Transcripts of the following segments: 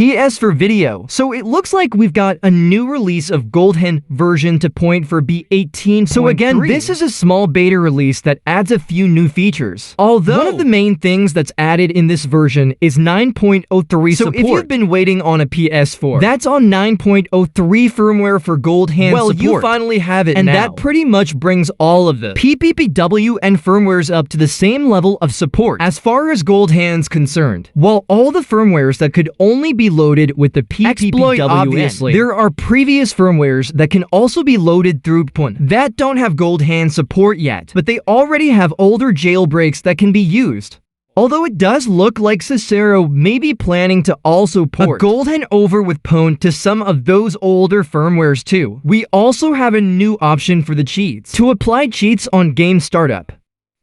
PS4 video. So it looks like we've got a new release of GoldHEN version 2.4b18.3. So again, this is a small beta release that adds a few new features. Although one of the main things that's added in this version is 9.03 support. So if you've been waiting on a PS4 that's on 9.03 firmware for GoldHEN support, you finally have it, and now that pretty much brings all of the PPPW and firmwares up to the same level of support as far as GoldHEN's concerned. While all the firmwares that could only be loaded with the PPPW, obviously, there are previous firmwares that can also be loaded through PUN that don't have GoldHEN support yet, but they already have older jailbreaks that can be used. Although it does look like Cicero may be planning to also port a GoldHEN over with PUN to some of those older firmwares too. We also have a new option for the cheats to apply cheats on game startup.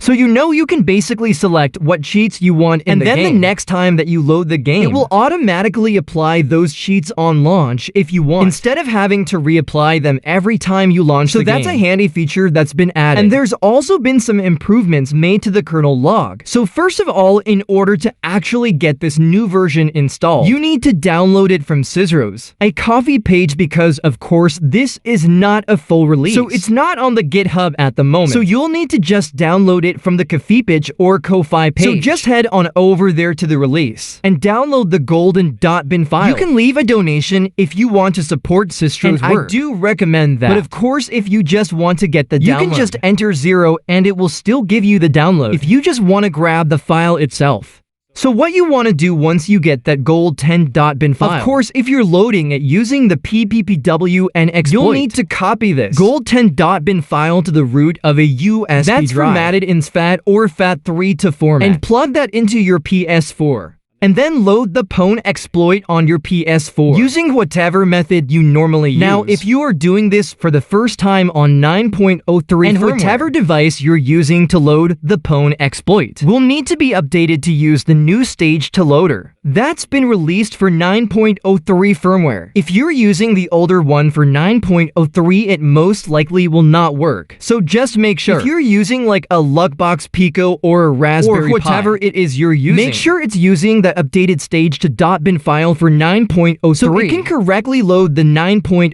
So you can basically select what cheats you want in the game. And then the next time that you load the game, it will automatically apply those cheats on launch if you want, instead of having to reapply them every time you launch the game. So that's a handy feature that's been added. And there's also been some improvements made to the kernel log. So first of all, in order to actually get this new version installed, you need to download it from Cicero's, a coffee page, because of course this is not a full release. So it's not on the GitHub at the moment. So you'll need to just download it from the Coffee page or Ko-Fi page. So just head on over there to the release and download the GoldHEN.bin file. You can leave a donation if you want to support Cicero's work. I do recommend that. But of course, if you just want to get the download, you can just enter 0 and it will still give you the download if you just want to grab the file itself. So what you want to do once you get that GoldHEN.bin file, of course, if you're loading it using the PPPW and exploit, you'll need to copy this GoldHEN.bin file to the root of a USB drive that's formatted in FAT or FAT3 to format, and plug that into your PS4. And then load the PUN exploit on your PS4 using whatever method you normally use. Now, if you are doing this for the first time on 9.03 and firmware, whatever device you're using to load the PUN exploit will need to be updated to use the new stage to loader that's been released for 9.03 firmware. If you're using the older one for 9.03, it most likely will not work. So just make sure. If you're using like a Luckbox Pico or a Raspberry Pi, or whatever it is you're using, make sure it's using the updated stage to .bin file for 9.03 so it can correctly load the 9.03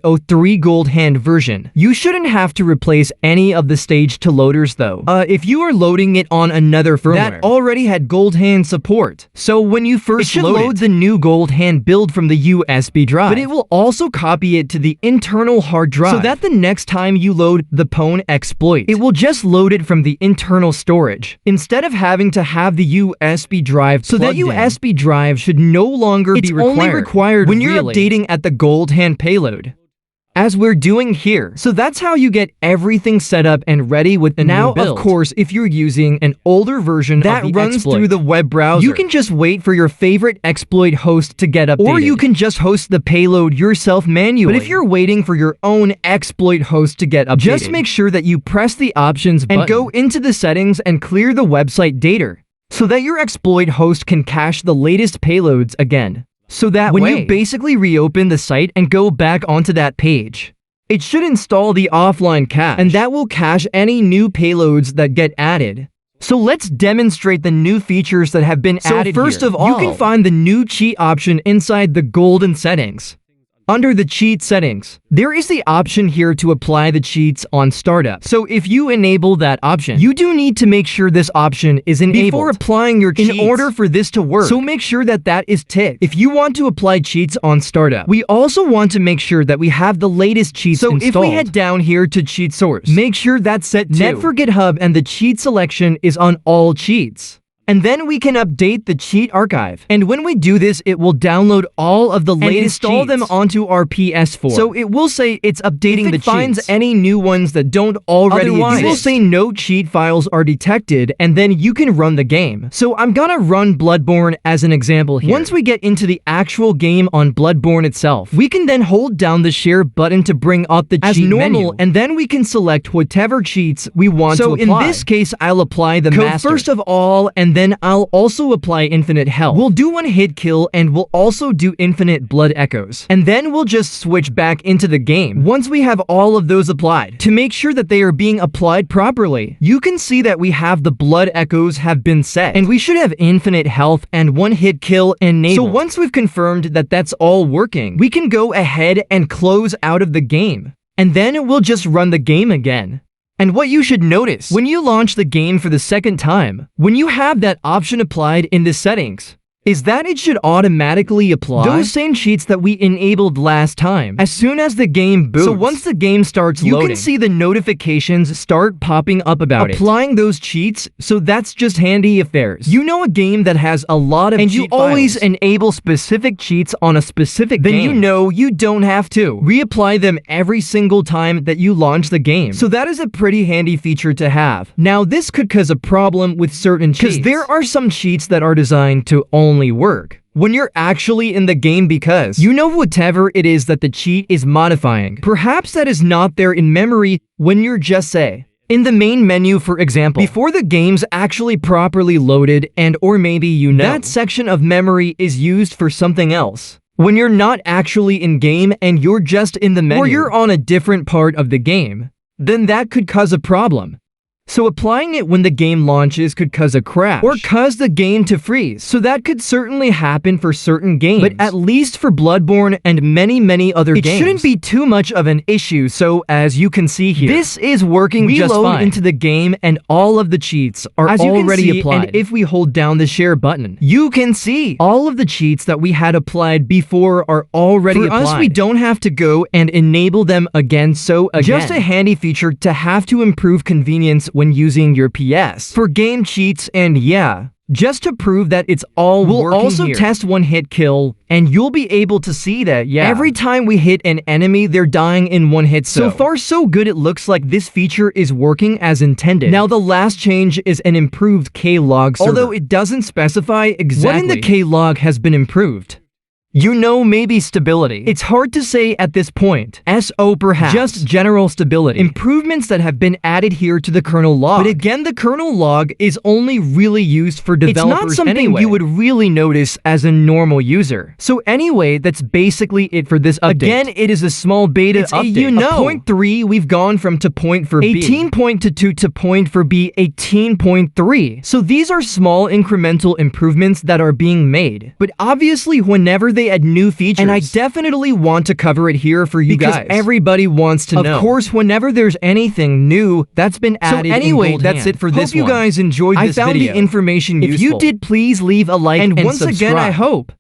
GoldHEN version. You shouldn't have to replace any of the stage to loaders though, if you are loading it on another firmware that already had GoldHEN support. So when you first load the new GoldHEN build from the USB drive, but it will also copy it to the internal hard drive, so that the next time you load the PUN exploit, it will just load it from the internal storage, instead of having to have the USB drive. So that USB drive should no longer be required. It's only required when you're updating at the GoldHEN payload, as we're doing here. So that's how you get everything set up and ready with the new build. Of course, if you're using an older version that runs through the web browser, you can just wait for your favorite exploit host to get updated, or you can just host the payload yourself manually. But if you're waiting for your own exploit host to get updated, just make sure that you press the options button and go into the settings and clear the website data, so that your exploit host can cache the latest payloads again. So that when you basically reopen the site and go back onto that page, it should install the offline cache, and that will cache any new payloads that get added. So let's demonstrate the new features that have been added. So first of all, you can find the new cheat option inside the GoldHEN settings. Under the cheat settings, there is the option here to apply the cheats on startup. So if you enable that option, you do need to make sure this option is enabled before applying your cheats in order for this to work. So make sure that that is ticked if you want to apply cheats on startup. We also want to make sure that we have the latest cheats installed. So if we head down here to cheat source, make sure that's set to Net for GitHub and the cheat selection is on all cheats. And then we can update the cheat archive. And when we do this, it will download all of the latest cheats and install them onto our PS4. So it will say it's updating the cheats. If it finds any new ones that don't already exist, it will say no cheat files are detected, and then you can run the game. So I'm gonna run Bloodborne as an example here. Once we get into the actual game on Bloodborne itself, we can then hold down the share button to bring up the cheat menu, and then we can select whatever cheats we want to apply. So in this case, I'll apply the master first of all, and and then I'll also apply infinite health. We'll do one hit kill, and we'll also do infinite blood echoes. And then we'll just switch back into the game once we have all of those applied. To make sure that they are being applied properly, you can see that we have the blood echoes have been set, and we should have infinite health and one hit kill enabled. So once we've confirmed that that's all working, we can go ahead and close out of the game. And then we'll just run the game again. And what you should notice when you launch the game for the second time, when you have that option applied in the settings, is that it should automatically apply those same cheats that we enabled last time as soon as the game boots. So once the game starts loading, you can see the notifications start popping up about applying those cheats, so that's just handy if there's, you know, a game that has a lot of cheat files, and you always enable specific cheats on a specific game, then you know you don't have to reapply them every single time that you launch the game. So that is a pretty handy feature to have. Now this could cause a problem with certain cheats, because there are some cheats that are designed to only work when you're actually in the game, because you know whatever it is that the cheat is modifying, perhaps that is not there in memory when you're just, say, in the main menu, for example, before the game's actually properly loaded, and or maybe you know that section of memory is used for something else when you're not actually in game and you're just in the menu, or you're on a different part of the game, then that could cause a problem. So applying it when the game launches could cause a crash or cause the game to freeze. So that could certainly happen for certain games, but at least for Bloodborne and many other games, it shouldn't be too much of an issue. So as you can see here, this is working just fine. We load into the game and all of the cheats are already applied. And if we hold down the share button, you can see all of the cheats that we had applied before are already applied. For us, we don't have to go and enable them again. So again, just a handy feature to have to improve convenience when using your PS for game cheats. And yeah, just to prove that it's all working, we'll also test one hit kill, and you'll be able to see that, yeah, every time we hit an enemy, they're dying in one hit. So far, so good. It looks like this feature is working as intended. Now, the last change is an improved K-log server, although it doesn't specify exactly what in the K-log has been improved. You know, maybe stability. It's hard to say at this point. SO perhaps. Just general stability. Improvements that have been added here to the kernel log. But again, the kernel log is only really used for developers. It's not something you would really notice as a normal user. So anyway, that's basically it for this update. Again, it is a small beta update. You know, 0.3, we've gone from to 0.4b 18.2 to 0.4b 18.3. So these are small incremental improvements that are being made. But obviously, whenever they add new features, and I definitely want to cover it here for you guys, because everybody wants to know. Of course, whenever there's anything new that's been added. So anyway, that's it for this one. Hope you guys enjoyed this video. I found the information useful. If you did, please leave a like and once subscribe. Again, I hope